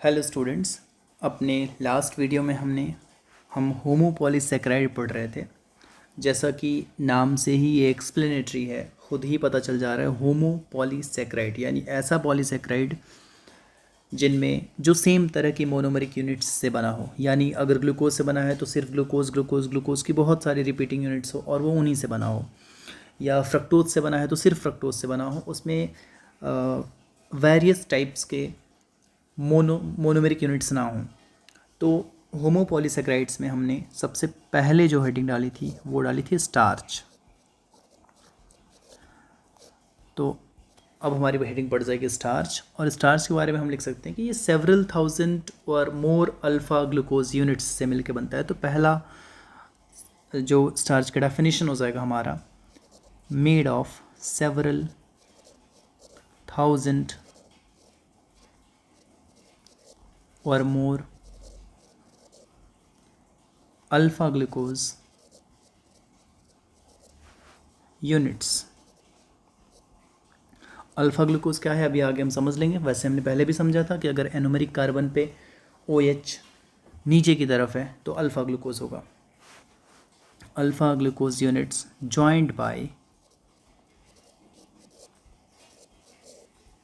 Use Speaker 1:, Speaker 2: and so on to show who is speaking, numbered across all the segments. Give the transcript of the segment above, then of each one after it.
Speaker 1: Hello students, अपने last video में हम होमोपॉलीसेकेराइड पढ़ रहे थे। जैसा कि नाम से ही ये एक्सप्लेनेटरी है, खुद ही पता चल जा रहा है होमोपॉलीसेकेराइड यानी ऐसा पॉलीसेकेराइड जिनमें जो सेम तरह की मोनोमरिक यूनिट्स से बना हो। यानी अगर ग्लूकोज से बना है तो सिर्फ ग्लूकोज ग्लूकोज ग्लूकोज की बहुत सारी रिपीटिंग यूनिट्स हो और वो उन्हीं से बना हो, या फ्रक्टोज से बना है तो सिर्फ फ्रक्टोज से बना हो। उसमें वेरियस टाइप्स के मोनोमेरिक यूनिट्स ना हों। तो होमोपॉलीसेकेराइड्स में हमने सबसे पहले जो हेडिंग डाली थी वो डाली थी स्टार्च। तो अब हमारी हेडिंग पड़ जाएगी स्टार्च, और स्टार्च के बारे में हम लिख सकते हैं कि ये सेवरल थाउजेंड और मोर अल्फ़ा ग्लूकोज यूनिट्स से मिलकर बनता है। तो पहला जो स्टार्च का डेफिनेशन हो जाएगा हमारा, मेड ऑफ सेवरल थाउजेंड और more alpha glucose units. Alpha glucose क्या है अभी आगे हम समझ लेंगे। वैसे हमने पहले भी समझा था कि अगर एनोमेरिक कार्बन पे OH नीचे की तरफ है तो अल्फ़ा ग्लूकोज होगा। Alpha glucose units joined by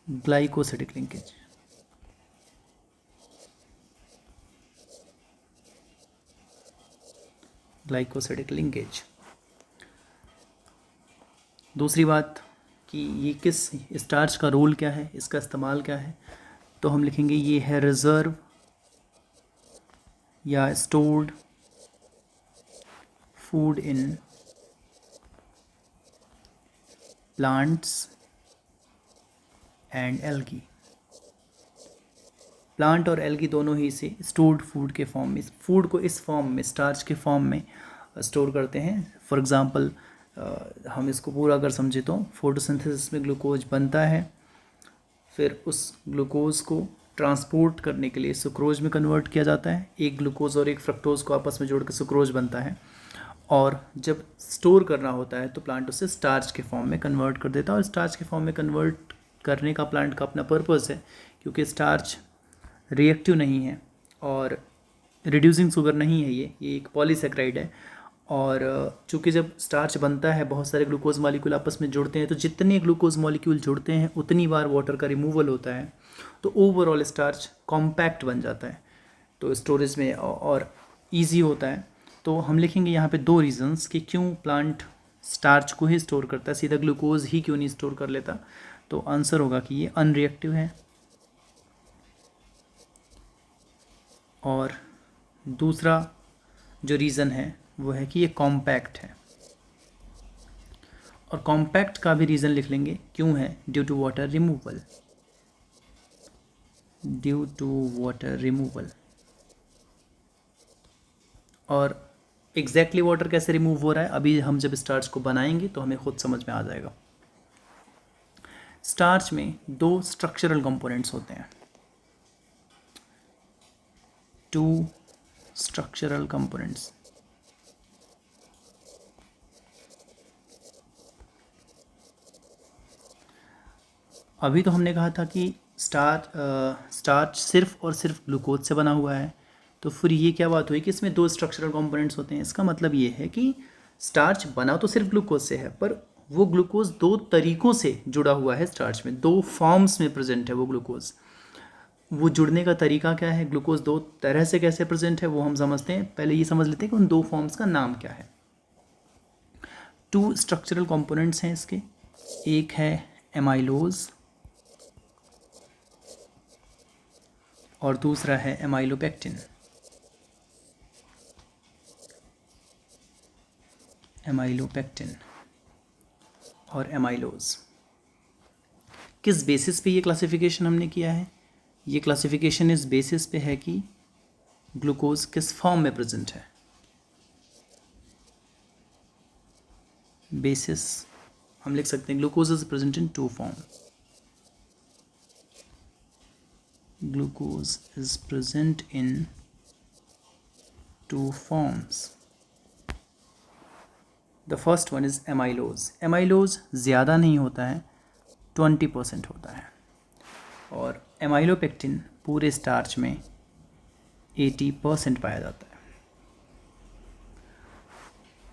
Speaker 1: glycosidic linkage. Glycosidic linkage. दूसरी बात कि ये किस स्टार्च का रोल क्या है, इसका इस्तेमाल क्या है, तो हम लिखेंगे ये है रिजर्व या stored food in plants and algae. Plant और एल्गी दोनों ही से स्टोर्ड फूड के फॉर्म में, फूड को इस फॉर्म में, स्टार्च के फॉर्म में स्टोर करते हैं। फॉर एग्ज़ाम्पल हम इसको पूरा अगर समझे तो फोटोसिंथेसिस में ग्लूकोज बनता है, फिर उस ग्लूकोज को ट्रांसपोर्ट करने के लिए सुक्रोज में कन्वर्ट किया जाता है। एक ग्लूकोज और एक फ्रक्टोज को आपस में जोड़ के सुक्रोज बनता है, और जब स्टोर करना होता है तो प्लांट उसे स्टार्च के फॉर्म में कन्वर्ट कर देता है। और स्टार्च के फॉर्म में कन्वर्ट करने का प्लांट का अपना पर्पस है, क्योंकि स्टार्च रिएक्टिव नहीं है और रिड्यूसिंग शुगर नहीं है, ये एक पॉलीसेकेराइड है। और चूँकि जब स्टार्च बनता है बहुत सारे ग्लूकोज मॉलिक्यूल आपस में जुड़ते हैं, तो जितने ग्लूकोज मॉलिक्यूल जुड़ते हैं उतनी बार वाटर का रिमूवल होता है, तो ओवरऑल स्टार्च कॉम्पैक्ट बन जाता है, तो स्टोरेज में और इजी होता है। तो हम लिखेंगे यहाँ पे दो रीजंस कि क्यों प्लांट स्टार्च को ही स्टोर करता है, सीधा ग्लूकोज ही क्यों नहीं स्टोर कर लेता। तो आंसर होगा कि ये अनरिएक्टिव है, और दूसरा जो रीज़न है वो है कि ये कॉम्पैक्ट है। और कॉम्पैक्ट का भी रीज़न लिख लेंगे क्यों है, due to water removal. Due to water removal. और एग्जैक्टली वाटर कैसे रिमूव हो रहा है अभी हम जब स्टार्च को बनाएंगे तो हमें खुद समझ में आ जाएगा। स्टार्च में दो स्ट्रक्चरल कंपोनेंट्स होते हैं, टू स्ट्रक्चरल कंपोनेंट्स। अभी तो हमने कहा था कि स्टार्च सिर्फ और सिर्फ ग्लूकोज से बना हुआ है, तो फिर ये क्या बात हुई कि इसमें दो स्ट्रक्चरल कंपोनेंट्स होते हैं। इसका मतलब ये है कि स्टार्च बना तो सिर्फ ग्लूकोज से है, पर वो ग्लूकोज दो तरीक़ों से जुड़ा हुआ है स्टार्च में, दो फॉर्म्स में प्रेजेंट है वो ग्लूकोज। वो जुड़ने का तरीका क्या है, ग्लूकोज दो तरह से कैसे प्रेजेंट है वो हम समझते हैं। पहले ये समझ लेते हैं कि उन दो फॉर्म्स का नाम क्या है। टू स्ट्रक्चरल कंपोनेंट्स हैं इसके, एक है एमाइलोज और दूसरा है एमाइलोपेक्टिन। एमाइलोपेक्टिन और एमाइलोज। किस बेसिस पे ये क्लासिफिकेशन हमने किया है, ये क्लासिफिकेशन इस बेसिस पे है कि ग्लूकोज किस फॉर्म में प्रेजेंट है। बेसिस हम लिख सकते हैं glucose is present in two form. Glucose is present in two forms. The first one is amylose. Amylose ज़्यादा नहीं होता है, 20% होता है, और एमाइलोपेक्टिन पूरे स्टार्च में 80% पाया जाता है।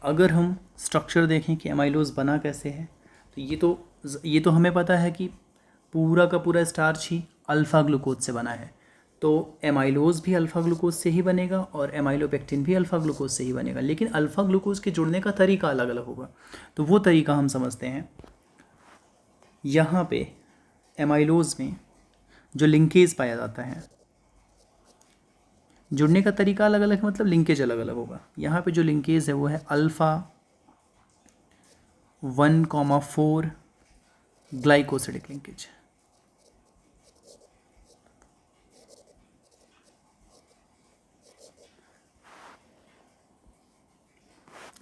Speaker 1: अगर हम स्ट्रक्चर देखें कि एमाइलोज बना कैसे है, तो ये तो हमें पता है कि पूरा का पूरा स्टार्च ही अल्फ़ा ग्लूकोज से बना है, तो एमाइलोज भी अल्फ़ा ग्लूकोज से ही बनेगा और एमाइलोपेक्टिन भी अल्फ़ा ग्लूकोज से ही बनेगा, लेकिन अल्फ़ा ग्लूकोज के जुड़ने का तरीका अलग अलग होगा। तो वो तरीका हम समझते हैं। यहाँ पे एमाइलोज में जो लिंकेज पाया जाता है, जुड़ने का तरीका अलग अलग है, मतलब लिंकेज अलग अलग होगा। यहाँ पे जो लिंकेज है वो है अल्फ़ा 1,4 ग्लाइकोसिडिक लिंकेज।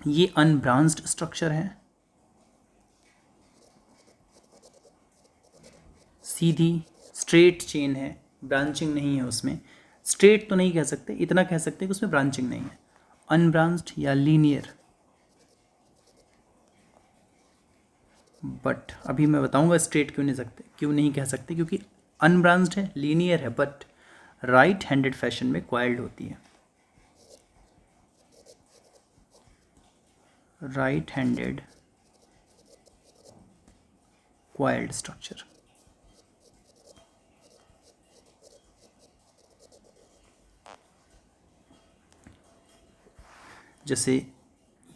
Speaker 1: ये अनब्रांच्ड स्ट्रक्चर है, सीधी स्ट्रेट चेन है, ब्रांचिंग नहीं है उसमें। स्ट्रेट तो नहीं कह सकते, इतना कह सकते हैं कि उसमें ब्रांचिंग नहीं है। अनब्रांच्ड या लीनियर, बट अभी मैं बताऊंगा स्ट्रेट क्यों नहीं कह सकते, क्योंकि अनब्रांच्ड है, लीनियर है, बट राइट हैंडेड फैशन में क्वाइल्ड होती है। Right handed coiled structure. जैसे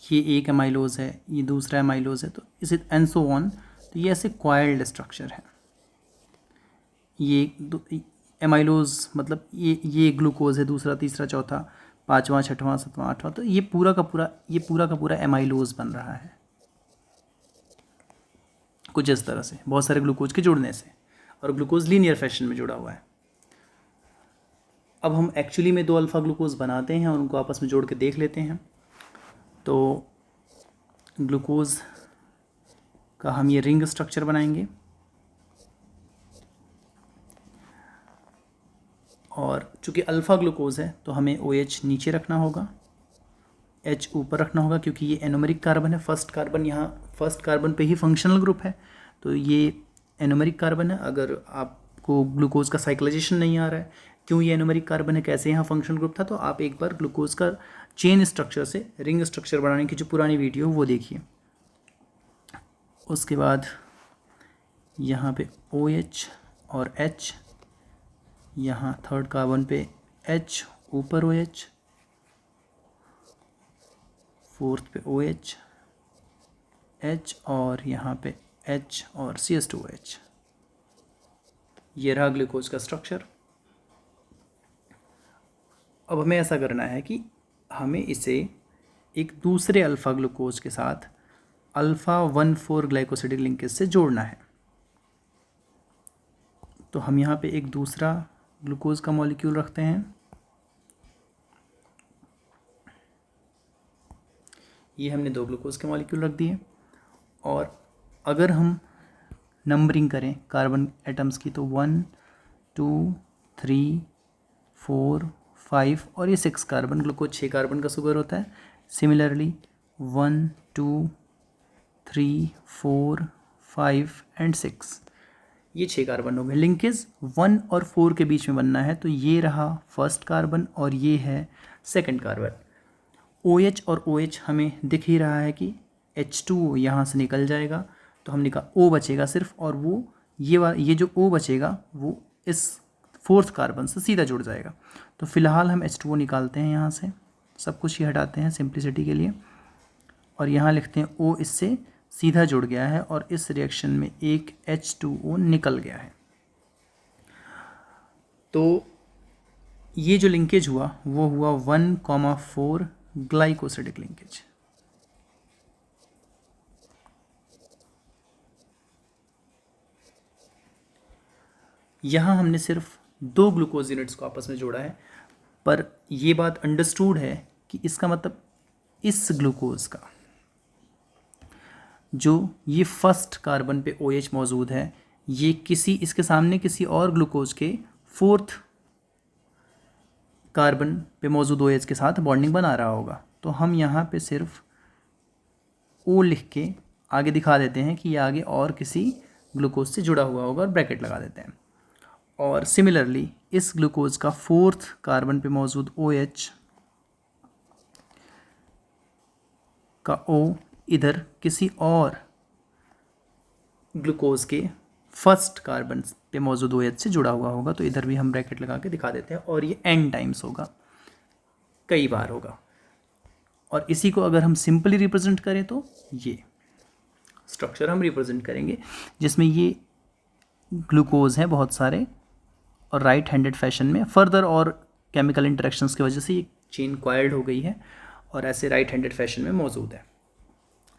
Speaker 1: ये एक एमाइलोज है, ये दूसरा एमाइलोज है, तो इसे एंड सो ऑन, तो ये ऐसे क्वाइल्ड स्ट्रक्चर है। ये एमाइलोज मतलब ये ग्लूकोज है, दूसरा तीसरा चौथा पाँचवा छठवां सातवां आठवां, तो ये पूरा का पूरा एमाइलोज बन रहा है कुछ इस तरह से, बहुत सारे ग्लूकोज के जुड़ने से, और ग्लूकोज लीनियर फैशन में जुड़ा हुआ है। अब हम एक्चुअली में 2 अल्फ़ा ग्लूकोज बनाते हैं और उनको आपस में जोड़ के देख लेते हैं। तो ग्लूकोज का हम ये रिंग स्ट्रक्चर बनाएंगे, और चूँकि अल्फ़ा ग्लूकोज है तो हमें OH नीचे रखना होगा, H ऊपर रखना होगा, क्योंकि ये एनोमेरिक कार्बन है। फर्स्ट कार्बन पे ही फंक्शनल ग्रुप है, तो ये एनोमेरिक कार्बन है। अगर आपको ग्लूकोज का साइक्लाइजेशन नहीं आ रहा है, क्यों ये एनोमेरिक कार्बन है, कैसे यहाँ फंक्शनल ग्रुप था, तो आप एक बार ग्लूकोज का चेन स्ट्रक्चर से रिंग स्ट्रक्चर बनाने की जो पुरानी वीडियो वो देखिए। उसके बाद यहाँ पे OH और H, यहाँ थर्ड कार्बन पे H ऊपर OH, फोर्थ पे OH H, और यहाँ पे H और CH2OH। ये रहा ग्लूकोज का स्ट्रक्चर। अब हमें ऐसा करना है कि हमें इसे एक दूसरे अल्फ़ा ग्लूकोज के साथ अल्फ़ा 1,4 ग्लाइकोसिडिक लिंकेज से जोड़ना है। तो हम यहाँ पे एक दूसरा ग्लूकोज का मॉलिक्यूल रखते हैं। ये हमने 2 ग्लूकोज के मॉलिक्यूल रख दिए, और अगर हम नंबरिंग करें कार्बन एटम्स की, तो 1 2 3 4 5 और ये 6 कार्बन, ग्लूकोज 6 कार्बन का शुगर होता है। सिमिलरली 1 2 3 4 5 एंड 6, ये 6 कार्बन हो गए। लिंकेज 1 और 4 के बीच में बनना है, तो ये रहा फर्स्ट कार्बन और ये है सेकंड कार्बन। OH और OH हमें दिख ही रहा है कि H2O यहाँ से निकल जाएगा, तो हमने कहा O बचेगा सिर्फ, और वो ये जो O बचेगा वो इस फोर्थ कार्बन से सीधा जुड़ जाएगा। तो फिलहाल हम H2O निकालते हैं यहाँ से, सब कुछ ही हटाते हैं सिंप्लिसिटी के लिए, और यहाँ लिखते हैं O इससे सीधा जुड़ गया है, और इस रिएक्शन में एक H2O निकल गया है। तो ये जो लिंकेज हुआ वो हुआ 1,4 ग्लाइकोसिडिक लिंकेज। यहाँ हमने सिर्फ 2 ग्लूकोज यूनिट्स को आपस में जोड़ा है, पर ये बात अंडरस्टूड है कि इसका मतलब इस ग्लूकोज का जो ये फर्स्ट कार्बन पे OH मौजूद है, ये इसके सामने किसी और ग्लूकोज के फोर्थ कार्बन पे मौजूद OH के साथ बॉन्डिंग बना रहा होगा। तो हम यहाँ पे सिर्फ O लिख के आगे दिखा देते हैं कि ये आगे और किसी ग्लूकोज से जुड़ा हुआ होगा, और ब्रैकेट लगा देते हैं। और सिमिलरली इस ग्लूकोज का 4th कार्बन पे मौजूद OH का O इधर किसी और ग्लूकोज के 1st कार्बन पे मौजूद OH से जुड़ा हुआ होगा, तो इधर भी हम ब्रैकेट लगा के दिखा देते हैं, और ये n टाइम्स होगा, कई बार होगा। और इसी को अगर हम सिंपली रिप्रेजेंट करें तो ये स्ट्रक्चर हम रिप्रेजेंट करेंगे, जिसमें ये ग्लूकोज हैं बहुत सारे, और राइट हैंडेड फैशन में फर्दर और केमिकल इंटरेक्शंस की वजह से ये चेन क्वायर्ड हो गई है और ऐसे राइट हैंडेड फैशन में मौजूद है।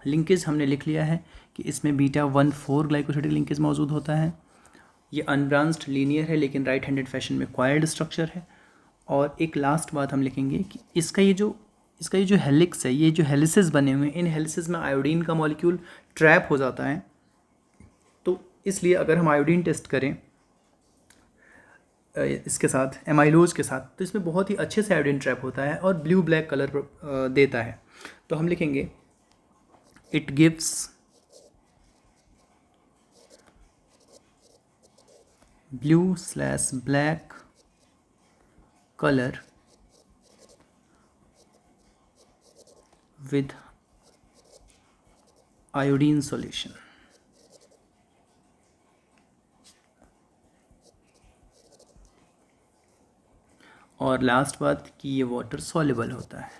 Speaker 1: लिंकेज हमने लिख लिया है कि इसमें β1,4 ग्लाइकोसिडिक लिंकेज मौजूद होता है। ये अनब्रांच्ड लीनियर है लेकिन राइट हैंडेड फैशन में क्वायर्ड स्ट्रक्चर है। और एक लास्ट बात हम लिखेंगे कि इसका ये जो हेलिक्स है, ये जो हेलिसेस बने हुए हैं, इन हेलिसेस में आयोडीन का मॉलिक्यूल ट्रैप हो जाता है। तो इसलिए अगर हम आयोडीन टेस्ट करें इसके साथ, एमाइलोज के साथ, तो इसमें बहुत ही अच्छे से आयोडीन ट्रैप होता है और ब्लू ब्लैक कलर देता है। तो हम लिखेंगे it gives blue/black color with iodine solution। और लास्ट बात कि ये वाटर सॉल्युबल होता है।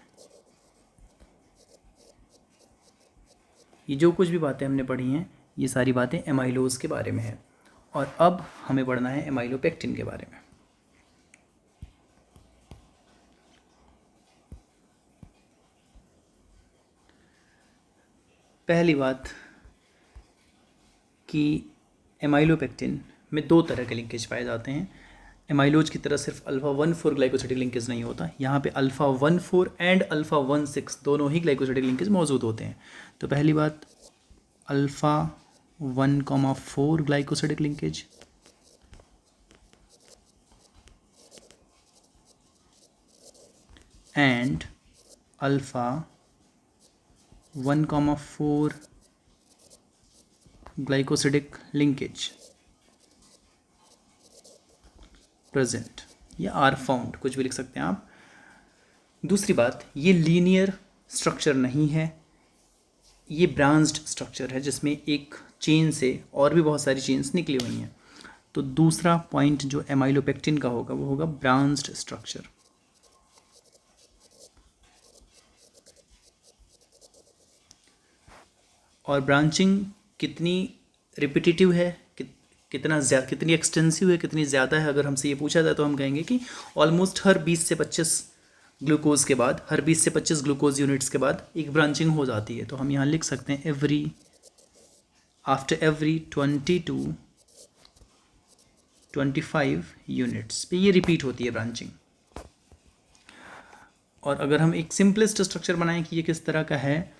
Speaker 1: ये जो कुछ भी बातें हमने पढ़ी हैं, ये सारी बातें एमाइलोज के बारे में है। और अब हमें पढ़ना है एमाइलोपेक्टिन के बारे में। पहली बात कि एमाइलोपेक्टिन में 2 तरह के लिंकेज पाए जाते हैं। एमाइलोज की तरह सिर्फ अल्फा-1,4 ग्लाइकोसिडिक लिंकेज नहीं होता, यहाँ पे अल्फा-1,4 एंड अल्फा-1,6 दोनों ही ग्लाइकोसिडिक लिंकेज मौजूद होते हैं। तो पहली बात अल्फा-1,4 glycosidic linkage, and अल्फा-1,4 glycosidic linkage present या आर फाउंड, कुछ भी लिख सकते हैं आप। दूसरी बात, ये लीनियर स्ट्रक्चर नहीं है, ये ब्रांच्ड स्ट्रक्चर है जिसमें एक चेन से और भी बहुत सारी चेन्स निकली हुई हैं। तो दूसरा पॉइंट जो एमाइलोपेक्टिन का होगा वो होगा ब्रांच्ड स्ट्रक्चर। और ब्रांचिंग कितनी रिपीटेटिव है, कितनी एक्सटेंसिव है, कितनी ज़्यादा है, अगर हमसे ये पूछा जाए तो हम कहेंगे कि ऑलमोस्ट हर 20 से 25 ग्लूकोज के बाद, हर 20 से 25 ग्लूकोज यूनिट्स के बाद एक ब्रांचिंग हो जाती है। तो हम यहाँ लिख सकते हैं आफ्टर एवरी 20 to 25 यूनिट्स पे ये रिपीट होती है ब्रांचिंग। और अगर हम एक सिंपलेस्ट स्ट्रक्चर बनाएं कि ये किस तरह का है,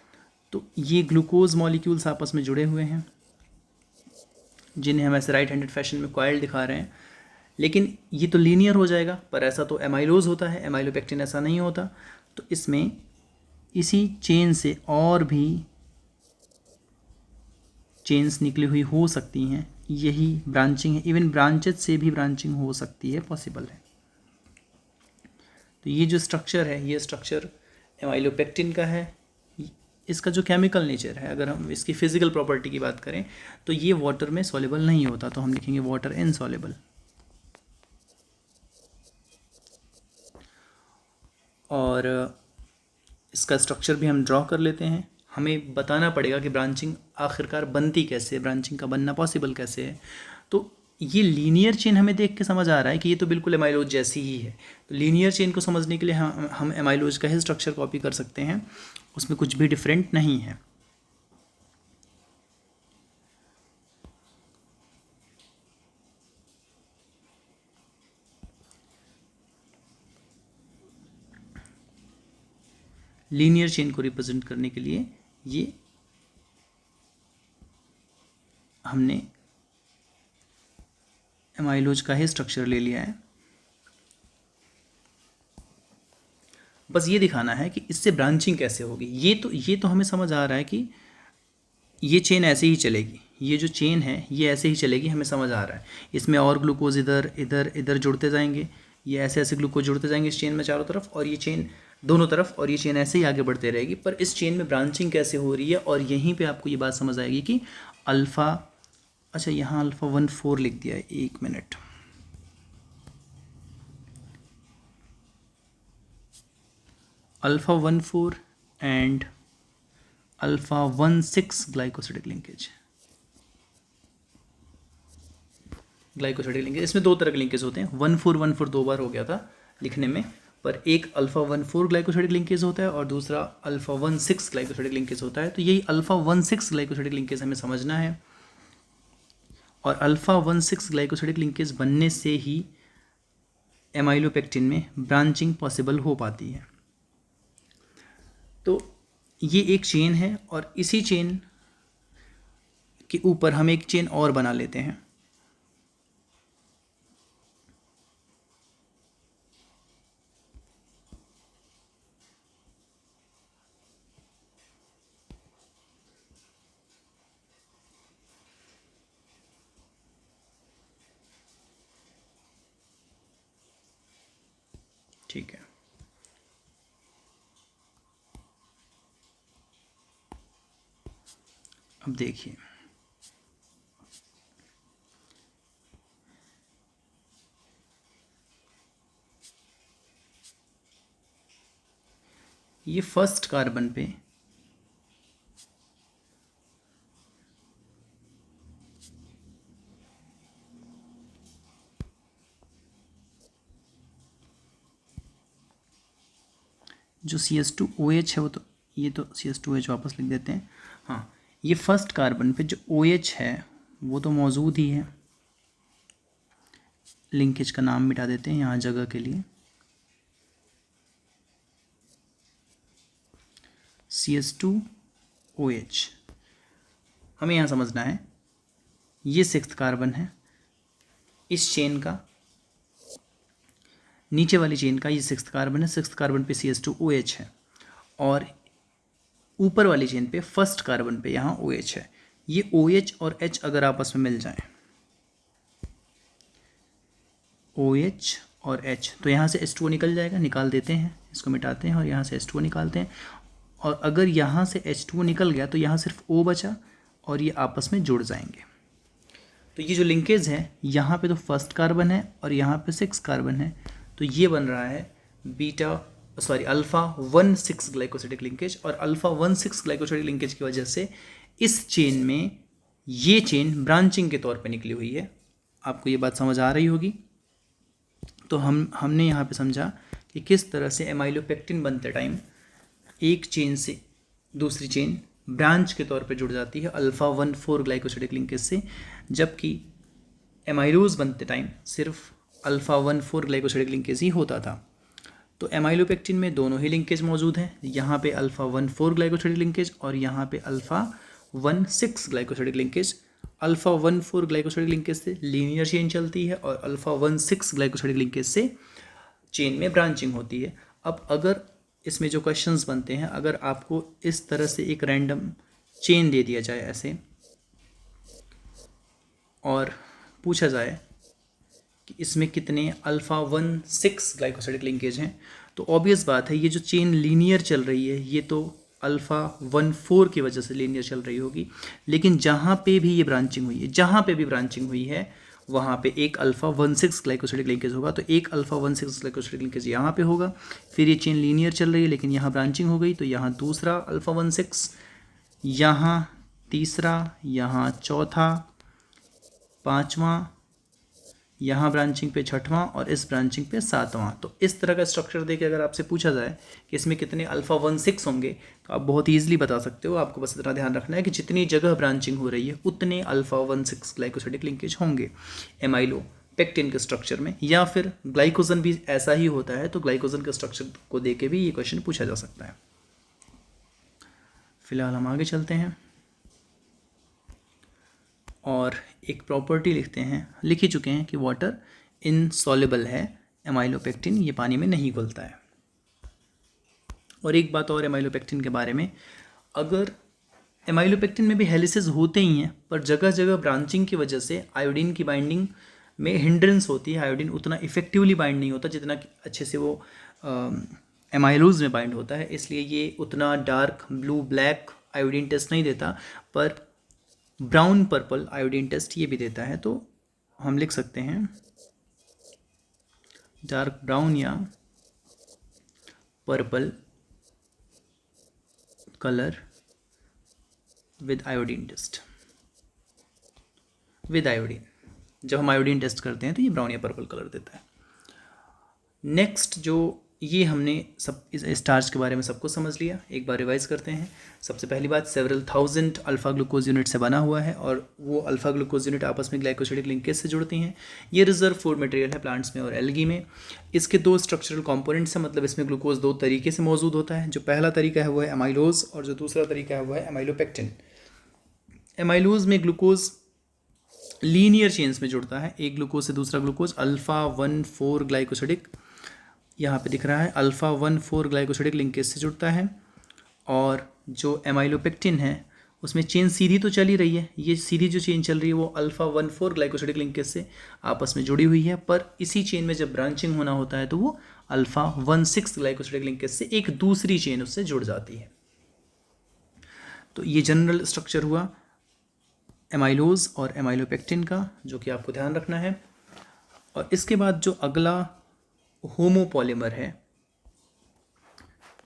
Speaker 1: तो ये ग्लूकोज मॉलिक्यूल्स आपस में जुड़े हुए हैं जिन्हें हम ऐसे राइट हैंडेड फैशन में कॉइल दिखा रहे हैं, लेकिन ये तो लीनियर हो जाएगा, पर ऐसा तो एमाइलोज होता है, एमाइलोपेक्टिन ऐसा नहीं होता। तो इसमें इसी चेन से और भी चेन्स निकली हुई हो सकती हैं, यही ब्रांचिंग है। इवन ब्रांचेज से भी ब्रांचिंग हो सकती है, पॉसिबल है। तो ये जो स्ट्रक्चर है, ये स्ट्रक्चर एमाइलोपेक्टिन का है। इसका जो केमिकल नेचर है, अगर हम इसकी फिजिकल प्रॉपर्टी की बात करें तो ये वाटर में सॉल्युबल नहीं होता, तो हम लिखेंगे वाटर इनसॉल्युबल। और इसका स्ट्रक्चर भी हम ड्रॉ कर लेते हैं। हमें बताना पड़ेगा कि ब्रांचिंग आखिरकार बनती कैसे है, ब्रांचिंग का बनना पॉसिबल कैसे है। तो ये लीनियर चेन हमें देख के समझ आ रहा है कि ये तो बिल्कुल एमाइलोज जैसी ही है। तो लीनियर चेन को समझने के लिए हम एमाइलोज का ही स्ट्रक्चर कॉपी कर सकते हैं, उसमें कुछ भी डिफरेंट नहीं है। लीनियर चेन को रिप्रेजेंट करने के लिए ये हमने एमाइलोज का ही स्ट्रक्चर ले लिया है। बस ये दिखाना है कि इससे ब्रांचिंग कैसे होगी। ये तो हमें समझ आ रहा है कि ये चेन ऐसे ही चलेगी, ये जो चेन है ये ऐसे ही चलेगी, हमें समझ आ रहा है। इसमें और ग्लूकोज इधर इधर इधर जुड़ते जाएंगे, ये ऐसे ऐसे ग्लूकोज जुड़ते जाएंगे इस चेन में चारों तरफ, और ये चेन दोनों तरफ, और ये चेन ऐसे ही आगे बढ़ते रहेगी। पर इस चेन में ब्रांचिंग कैसे हो रही है, और यहीं पे आपको ये बात समझ आएगी कि अल्फ़ा, अच्छा यहाँ अल्फ़ा 1,4 लिख दिया है, 1 minute, alpha 1,4 and alpha 1,6 glycosidic linkage, glycosidic linkage. इसमें दो तरह के लिंकेज होते हैं, 1,4 दो बार हो गया था लिखने में, पर एक अल्फ़ा 1,4 ग्लाइकोसिडिक लिंकेज होता है और दूसरा अल्फ़ा 1,6 ग्लाइकोसिडिक लिंकेज होता है। तो यही अल्फ़ा 1,6 ग्लाइकोसिडिक लिंकेज हमें समझना है, और अल्फ़ा 1,6 ग्लाइकोसिडिक लिंकेज बनने से ही एमाइलोपेक्टिन में ब्रांचिंग पॉसिबल हो पाती है। तो ये एक चेन है, और इसी चेन के ऊपर हम एक चेन और बना लेते हैं। ठीक है, अब देखिए ये फर्स्ट कार्बन पे जो CH2OH है वो तो, ये तो CH2OH वापस लिख देते हैं। हाँ, ये फर्स्ट कार्बन पे जो OH है वो तो मौजूद ही है, लिंकेज का नाम मिटा देते हैं यहाँ जगह के लिए, CH2OH। हमें यहाँ समझना है ये सिक्स्थ कार्बन है इस चेन का, नीचे वाली चेन का ये सिक्स्थ कार्बन है, सिक्स्थ कार्बन पे CH2OH है, और ऊपर वाली चेन पे फर्स्ट कार्बन पे यहाँ OH है। ये OH और H अगर आपस में मिल जाएं, OH और H, तो यहाँ से H2O निकल जाएगा, निकाल देते हैं, इसको मिटाते हैं और यहाँ से H2O निकालते हैं। और अगर यहाँ से H2O निकल गया तो यहाँ सिर्फ O बचा, और ये आपस में जुड़ जाएंगे। तो ये जो लिंकेज है, यहाँ पे तो फर्स्ट कार्बन है और यहाँ पे 6 कार्बन है, तो ये बन रहा है अल्फ़ा 1,6 ग्लाइकोसिडिक लिंकेज। और अल्फ़ा 1,6 ग्लाइकोसिडिक लिंकेज की वजह से इस चेन में ये चेन ब्रांचिंग के तौर पे निकली हुई है। आपको ये बात समझ आ रही होगी। तो हमने यहाँ पे समझा कि किस तरह से एमाइलोपेक्टिन बनते टाइम एक चेन से दूसरी चेन ब्रांच के तौर पे जुड़ जाती है अल्फ़ा 1,4 ग्लाइकोसिडिक लिंकेज से, जबकि एमाइलोज बनते टाइम सिर्फ अल्फ़ा 1,4 ग्लाइकोसिडिक लिंकेज ही होता था। तो एमाइलोपेक्टिन में दोनों ही लिंकेज मौजूद हैं, यहाँ पे अल्फ़ा 1,4 ग्लाइकोसिडिक लिंकेज और यहाँ पे alpha 1,6 glycosidic linkage. Alpha 1,4 glycosidic linkage से लीनियर चेन चलती है और अल्फ़ा 1,6 ग्लाइकोसिडिक लिंकेज से चेन में ब्रांचिंग होती है। अब अगर इसमें जो क्वेश्चंस बनते हैं, अगर आपको इस तरह से एक रैंडम चेन दे दिया जाए ऐसे, और पूछा जाए कि इसमें कितने अल्फ़ा 1,6 ग्लाइकोसिडिक लिंकेज हैं, तो ऑब्वियस बात है ये जो चेन लीनियर चल रही है ये तो अल्फ़ा 1,4 की वजह से लीनियर चल रही होगी। लेकिन जहाँ पे भी ये ब्रांचिंग हुई है, जहाँ पे भी ब्रांचिंग हुई है वहाँ पे एक अल्फ़ा 1,6 ग्लाइकोसिडिक लिंकेज होगा। तो एक अल्फ़ा 1,6 ग्लाइकोसिडिक लिंकेज यहाँ पे होगा। फिर ये चेन लीनियर चल रही है लेकिन यहाँ ब्रांचिंग हो गई, तो यहाँ दूसरा अल्फ़ा 1,6, यहाँ तीसरा, यहाँ चौथा, पाँचवा, यहाँ ब्रांचिंग पे छठवां और इस ब्रांचिंग पे सातवां। तो इस तरह का स्ट्रक्चर देके अगर आपसे पूछा जाए कि इसमें कितने अल्फ़ा 1,6 होंगे, तो आप बहुत ईजिली बता सकते हो। आपको बस इतना ध्यान रखना है कि जितनी जगह ब्रांचिंग हो रही है उतने अल्फ़ा 1,6 ग्लाइकोसिडिक लिंकेज होंगे एमाइलोपेक्टिन के स्ट्रक्चर में। या फिर ग्लाइकोजन भी ऐसा ही होता है, तो ग्लाइकोजन के स्ट्रक्चर को दे के भी ये क्वेश्चन पूछा जा सकता है। फिलहाल हम आगे चलते हैं और एक प्रॉपर्टी लिखते हैं, लिख ही चुके हैं कि वाटर इनसॉल्युबल है एमाइलोपेक्टिन, ये पानी में नहीं घुलता है। और एक बात और एमाइलोपेक्टिन के बारे में, अगर एमाइलोपेक्टिन में भी हेलिसेस होते ही हैं, पर जगह जगह ब्रांचिंग की वजह से आयोडीन की बाइंडिंग में हिंड्रेंस होती है। आयोडीन उतना इफेक्टिवली बाइंड नहीं होता जितना कि अच्छे से वो एमाइलोज में बाइंड होता है, इसलिए ये उतना dark blue black iodine test नहीं देता, पर ब्राउन पर्पल आयोडीन टेस्ट ये भी देता है। तो हम लिख सकते हैं डार्क ब्राउन या purple colour with iodine test, with iodine. जब हम आयोडीन टेस्ट करते हैं तो ये ब्राउन या पर्पल कलर देता है। नेक्स्ट जो ये हमने सब इस स्टार्च के बारे में सबको समझ लिया, एक बार रिवाइज करते हैं। सबसे पहली बात, several thousand alpha glucose unit से बना हुआ है और वो अल्फा ग्लूकोज यूनिट आपस में ग्लाइकोसिडिक लिंकेज से जुड़ती हैं। ये रिजर्व फूड मटेरियल है प्लांट्स में और एल्गी में। इसके दो स्ट्रक्चरल कंपोनेंट्स हैं, मतलब इसमें ग्लूकोज दो तरीके से मौजूद होता है। जो पहला तरीका है वो है एमाइलोज और जो दूसरा तरीका है वो है एमाइलोपेक्टिन। एमाइलोज में ग्लूकोज लीनियर चेन्स में जुड़ता है, एक ग्लूकोज से दूसरा ग्लूकोज अल्फा 1,4 ग्लाइकोसिडिक, यहाँ पे दिख रहा है अल्फा 1,4 ग्लाइकोसिडिक लिंकेज से जुड़ता है। और जो एमाइलोपेक्टिन है उसमें चेन सीधी तो चल ही रही है, ये सीधी जो चेन चल रही है वो अल्फा 1,4 ग्लाइकोसिडिक लिंकेज से आपस में जुड़ी हुई है, पर इसी चेन में जब ब्रांचिंग होना होता है तो वो अल्फा 1,6 ग्लाइकोसिडिक लिंकेज से एक दूसरी चेन उससे जुड़ जाती है। तो ये जनरल स्ट्रक्चर हुआ एमाइलोज और एमाइलोपेक्टिन का, जो कि आपको ध्यान रखना है। और इसके बाद जो अगला होमोपॉलीमर है,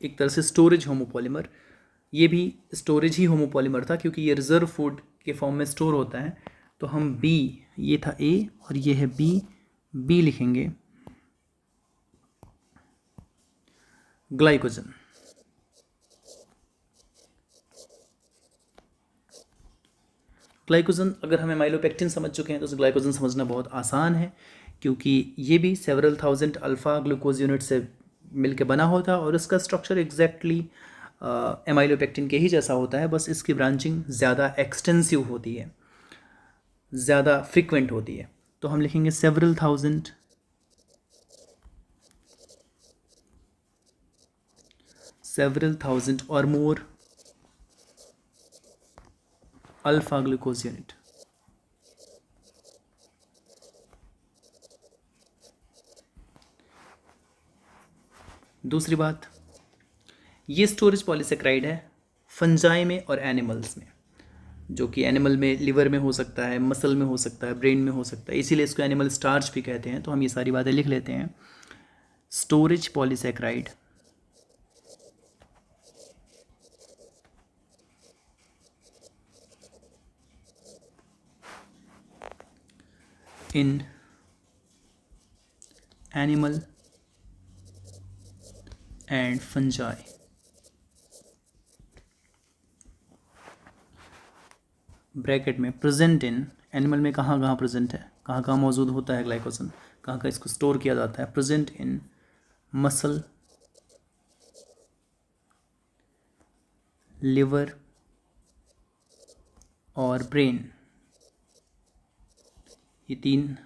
Speaker 1: एक तरह से स्टोरेज होमोपॉलीमर, ये भी स्टोरेज ही होमोपॉलीमर था क्योंकि ये रिजर्व फूड के फॉर्म में स्टोर होता है। तो हम बी, ये था ए और ये है बी, बी लिखेंगे ग्लाइकोजन। ग्लाइकोजन, अगर हम एमाइलोपेक्टिन समझ चुके हैं तो ग्लाइकोजन समझना बहुत आसान है क्योंकि ये भी several thousand alpha glucose unit से मिलके बना होता है और इसका स्ट्रक्चर एग्जैक्टली एमाइलोपेक्टिन के ही जैसा होता है, बस इसकी ब्रांचिंग ज़्यादा एक्सटेंसिव होती है, ज़्यादा फ्रिक्वेंट होती है। तो हम लिखेंगे सेवरल थाउजेंड और मोर अल्फा ग्लूकोज यूनिट। दूसरी बात, ये स्टोरेज पॉलीसेक्राइड है फंजाई में और एनिमल्स में, जो कि एनिमल में लिवर में हो सकता है, मसल में हो सकता है, ब्रेन में हो सकता है, इसीलिए इसको एनिमल स्टार्च भी कहते हैं। तो हम ये सारी बातें लिख लेते हैं। Storage polysaccharide in animal and fungi. Bracket में प्रेजेंट इन, एनिमल में कहाँ कहाँ प्रेजेंट है, कहाँ कहाँ मौजूद होता है ग्लाइकोजन, कहाँ कहाँ इसको स्टोर किया जाता है। प्रेजेंट इन मसल, लिवर और ब्रेन, ये तीन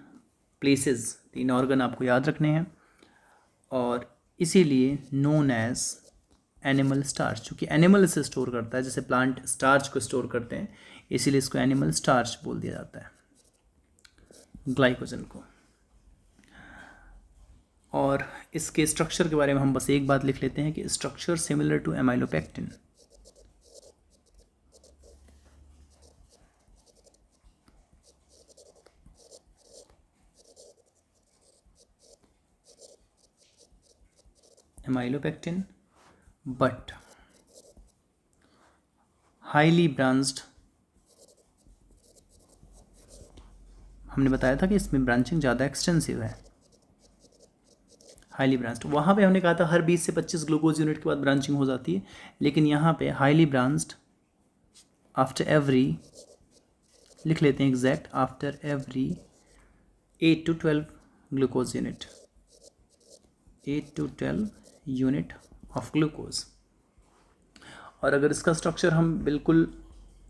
Speaker 1: प्लेसेस, तीन ऑर्गन आपको याद रखने हैं। और इसीलिए नोन एज एनिमल स्टार्च, क्योंकि एनिमल इसे स्टोर करता है, जैसे प्लांट स्टार्च को स्टोर करते हैं, इसीलिए इसको एनिमल स्टार्च बोल दिया जाता है ग्लाइकोजन को। और इसके स्ट्रक्चर के बारे में हम बस एक बात लिख लेते हैं कि structure similar to amylopectin. Amylopectin but highly branched, हमने बताया था कि इसमें ब्रांचिंग ज़्यादा एक्सटेंसिव है, हाईली ब्रांच्ड। वहाँ पे हमने कहा था हर 20 से 25 ग्लूकोज यूनिट के बाद ब्रांचिंग हो जाती है, लेकिन यहाँ पे हाईली ब्रांच्ड आफ्टर एवरी, लिख लेते हैं exact, after every 8 to 12 glucose unit, 8 to 12 unit of glucose. और अगर इसका स्ट्रक्चर हम बिल्कुल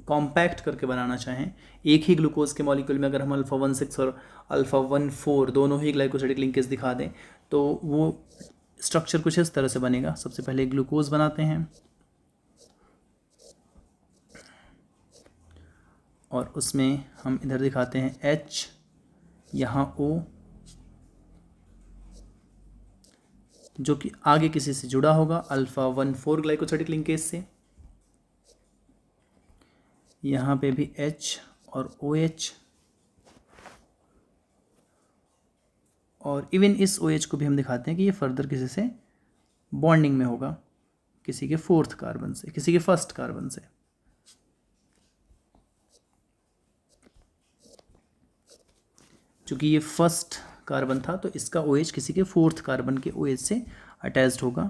Speaker 1: कॉम्पैक्ट करके बनाना चाहें, एक ही ग्लूकोज के मॉलिक्यूल में अगर हम अल्फा 1,6 और अल्फा 1,4 दोनों ही ग्लाइकोसिडिक लिंकेज दिखा दें तो वो स्ट्रक्चर कुछ इस तरह से बनेगा। सबसे पहले ग्लूकोज बनाते हैं, और उसमें हम इधर दिखाते हैं H, यहाँ O, जो कि आगे किसी से जुड़ा होगा अल्फ़ा 1,4 ग्लाइकोसाइडिक लिंकेज से। यहाँ पे भी H और OH, और इवन इस OH को भी हम दिखाते हैं कि ये फर्दर किसी से बॉन्डिंग में होगा, किसी के 4th कार्बन से, किसी के 1st कार्बन से। चूँकि ये 1st कार्बन था तो इसका OH किसी के 4th कार्बन के OH से अटैच्ड होगा,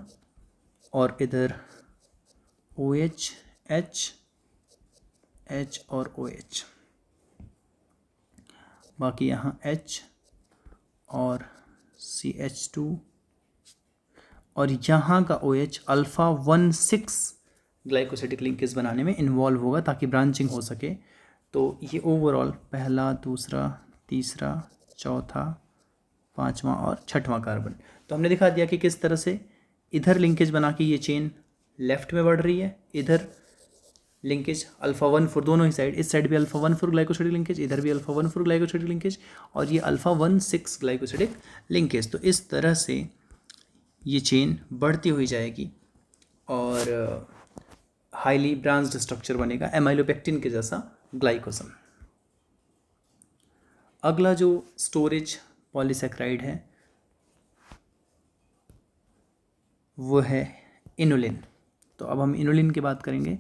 Speaker 1: और इधर OH, H और OH, बाकी यहाँ H और CH2, और यहाँ का OH अल्फ़ा 1,6 ग्लाइकोसाइडिक लिंकेज बनाने में इन्वॉल्व होगा ताकि ब्रांचिंग हो सके। तो ये ओवरऑल पहला, दूसरा, तीसरा, चौथा, 5वां और 6वां कार्बन। तो हमने दिखा दिया कि किस तरह से इधर लिंकेज बना के ये चेन लेफ्ट में बढ़ रही है, इधर लिंकेज अल्फ़ा 1,4 दोनों ही साइड, इस साइड भी अल्फ़ा 1,4 ग्लाइकोसाइडिक लिंकेज, इधर भी अल्फ़ा 1,4 ग्लाइकोसाइडिक लिंकेज, और ये अल्फ़ा 1,6 ग्लाइकोसाइडिक लिंकेज। तो इस तरह से ये चेन बढ़ती हुई जाएगी और हाईली ब्रांच्ड स्ट्रक्चर बनेगा एमाइलोपेक्टिन के जैसा ग्लाइकोसम। अगला जो स्टोरेज पॉलीसेक्राइड है वो है इनुलिन। तो अब हम इनुलिन की बात करेंगे,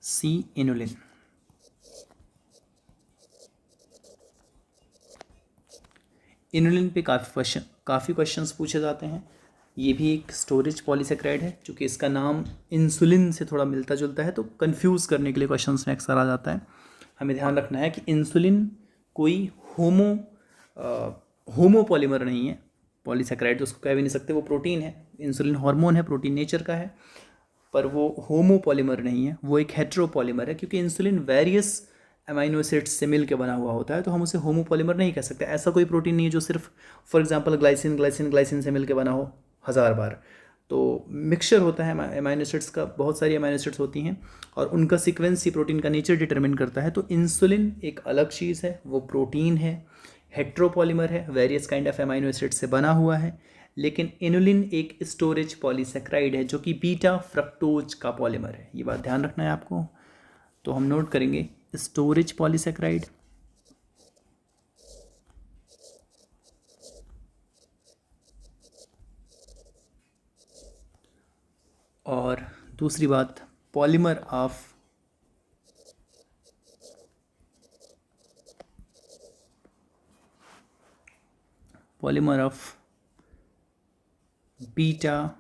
Speaker 1: सी इनुलिन। इनुलिन पे काफ़ी क्वेश्चंस पूछे जाते हैं। ये भी एक स्टोरेज पॉलीसेक्राइड है, चूँकि इसका नाम इंसुलिन से थोड़ा मिलता जुलता है तो कंफ्यूज करने के लिए क्वेश्चंस में अक्सर आ जाता है। हमें ध्यान रखना है कि इंसुलिन कोई होमोपॉलीमर नहीं है, पॉलीसेक्राइड तो उसको कह भी नहीं सकते, वो प्रोटीन है। इंसुलिन हार्मोन है, प्रोटीन नेचर का है, पर वो होमोपॉलीमर नहीं है, वो एक हेट्रोपॉलीमर है, क्योंकि इंसुलिन वेरियस अमाइनो एसिड्स से मिल के बना हुआ होता है, तो हम उसे होमोपॉलीमर नहीं कह सकते। ऐसा कोई प्रोटीन नहीं है जो सिर्फ फॉर एग्जांपल ग्लाइसिन से मिल के बना हो 1000 बार। तो मिक्सचर होता है अमाइनो एसिड्स का, बहुत सारी अमाइनो एसिड्स होती हैं और उनका सीक्वेंस ही प्रोटीन का नेचर डिटरमिन करता है। तो इंसुलिन एक अलग चीज़ है, वो प्रोटीन है, हेट्रोपॉलीमर है, various kind of amino acid से बना हुआ है। लेकिन इनुलिन एक स्टोरेज पॉलीसेक्राइड है जो कि बीटा फ्रक्टोज का पॉलीमर है, ये बात ध्यान रखना है आपको। तो हम नोट करेंगे स्टोरेज पॉलीसेक्राइड, और दूसरी बात polymer of beta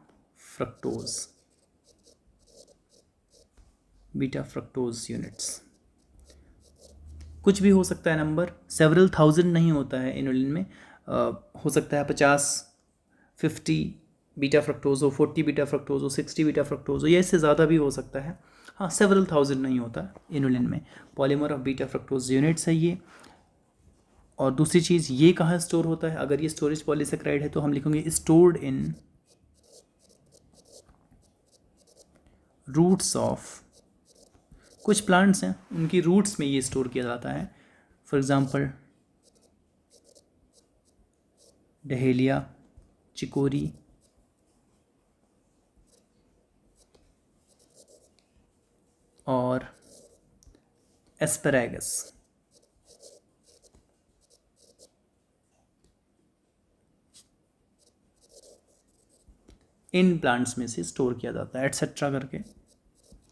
Speaker 1: fructose units. कुछ भी हो सकता है नंबर, सेवरल थाउजेंड नहीं होता है इनुलिन में। हो सकता है 50, 50 बीटा फ्रक्टोज हो, 40 बीटा फ्रक्टोज हो, 60 बीटा फ्रक्टोज हो, या इससे ज़्यादा भी हो सकता है। हाँ, सेवरल थाउजेंड नहीं होता इनुलिन में। Polymer of beta fructose units है ये। और दूसरी चीज़, ये कहाँ स्टोर होता है? अगर ये स्टोरेज पॉलीसेक्राइड है तो हम लिखेंगे स्टोर्ड इन रूट्स ऑफ, कुछ प्लांट्स हैं उनकी रूट्स में ये स्टोर किया जाता है। फॉर एग्जांपल डहेलिया, चिकोरी, और एस्पैरागस। इन प्लांट्स में से स्टोर किया जाता है, एटसेट्रा करके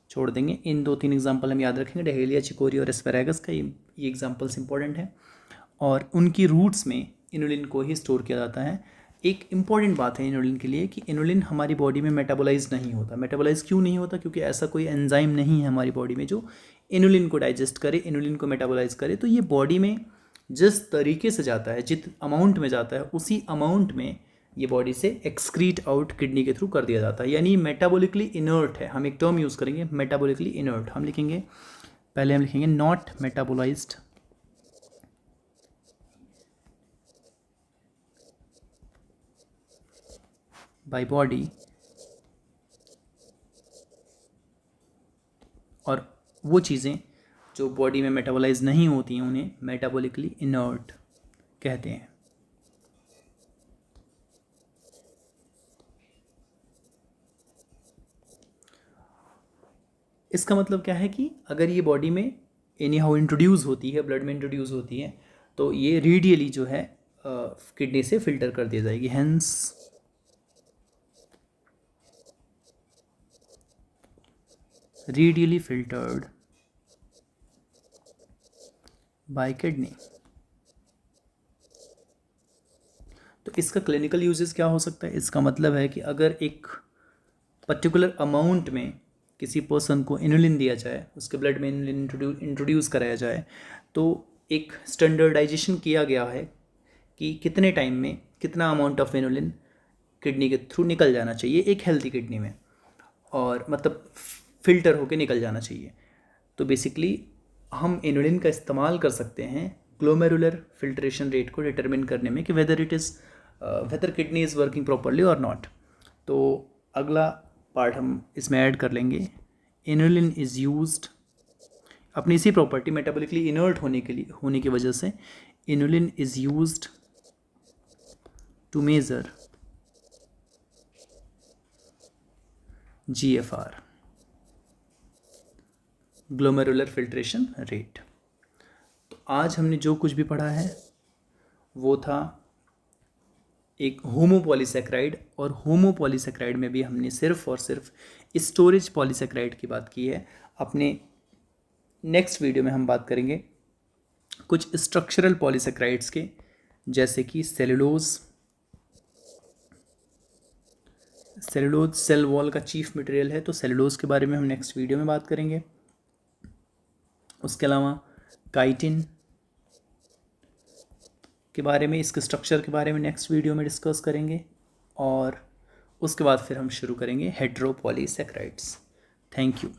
Speaker 1: छोड़ देंगे। इन 2-3 एग्जांपल हम याद रखेंगे, डहेलिया, चिकोरी और एस्पैरागस का, ये एग्जांपल्स इंपॉर्टेंट हैं। और उनकी रूट्स में इनुलिन को ही स्टोर किया जाता है। एक इम्पॉर्टेंट बात है इनुलिन के लिए कि इनुलिन हमारी बॉडी में मेटाबोलाइज नहीं होता। मेटाबोलाइज क्यों नहीं होता? क्योंकि ऐसा कोई एंजाइम नहीं है हमारी बॉडी में जो इनुलिन को डाइजेस्ट करे, इनुलिन को मेटाबोलाइज करे। तो ये बॉडी में जिस तरीके से जाता है, जित अमाउंट में जाता है, उसी अमाउंट में ये बॉडी से एक्सक्रीट आउट किडनी के थ्रू कर दिया जाता है, यानी मेटाबोलिकली इनर्ट है। हम एक टर्म यूज़ करेंगे, मेटाबोलिकली इनर्ट। हम लिखेंगे, पहले हम लिखेंगे नॉट मेटाबोलाइज्ड बाय बॉडी, और वो चीज़ें जो बॉडी में मेटाबोलाइज नहीं होती हैं उन्हें मेटाबॉलिकली इनर्ट कहते हैं। इसका मतलब क्या है कि अगर ये बॉडी में एनी हाउ इंट्रोड्यूस होती है, ब्लड में इंट्रोड्यूस होती है, तो ये रेडियली जो है किडनी से फिल्टर कर दी जाएगी। Hence radially filtered bye kidney. तो इसका क्लिनिकल यूजेस क्या हो सकता है? इसका मतलब है कि अगर एक पर्टिकुलर अमाउंट में किसी पर्सन को इनुलिन दिया जाए, उसके ब्लड में इनुलिन इंट्रोड्यूस कराया जाए, तो एक स्टैंडर्डाइजेशन किया गया है कि कितने टाइम में कितना अमाउंट ऑफ इनुलिन किडनी के थ्रू निकल जाना चाहिए एक हेल्थी किडनी में, और मतलब फिल्टर होके निकल जाना चाहिए। तो बेसिकली हम इनुलिन का इस्तेमाल कर सकते हैं ग्लोमेरुलर फिल्ट्रेशन रेट को डिटरमिन करने में कि whether kidney is working properly और नॉट। तो अगला पार्ट हम इसमें ऐड कर लेंगे। इनुलिन इज़ यूज्ड, अपनी इसी प्रॉपर्टी मेटाबॉलिकली इनर्ट होने की वजह से inulin is used to measure GFR, glomerular filtration rate. तो आज हमने जो कुछ भी पढ़ा है वो था एक होमोपॉलीसेक्राइड, और होमोपॉलीसेक्राइड में भी हमने सिर्फ और सिर्फ स्टोरेज पॉलीसेक्राइड की बात की है। अपने नेक्स्ट वीडियो में हम बात करेंगे कुछ स्ट्रक्चरल पॉलीसेक्राइड्स के, जैसे कि सेलुलोज सेल वॉल का चीफ मटेरियल है, तो सेलुलोज के बारे में हम नेक्स्ट वीडियो में बात करेंगे। उसके अलावा काइटिन के बारे में, इसके स्ट्रक्चर के बारे में नेक्स्ट वीडियो में डिस्कस करेंगे, और उसके बाद फिर हम शुरू करेंगे हेट्रोपॉलीसेक्राइड्स। Thank you.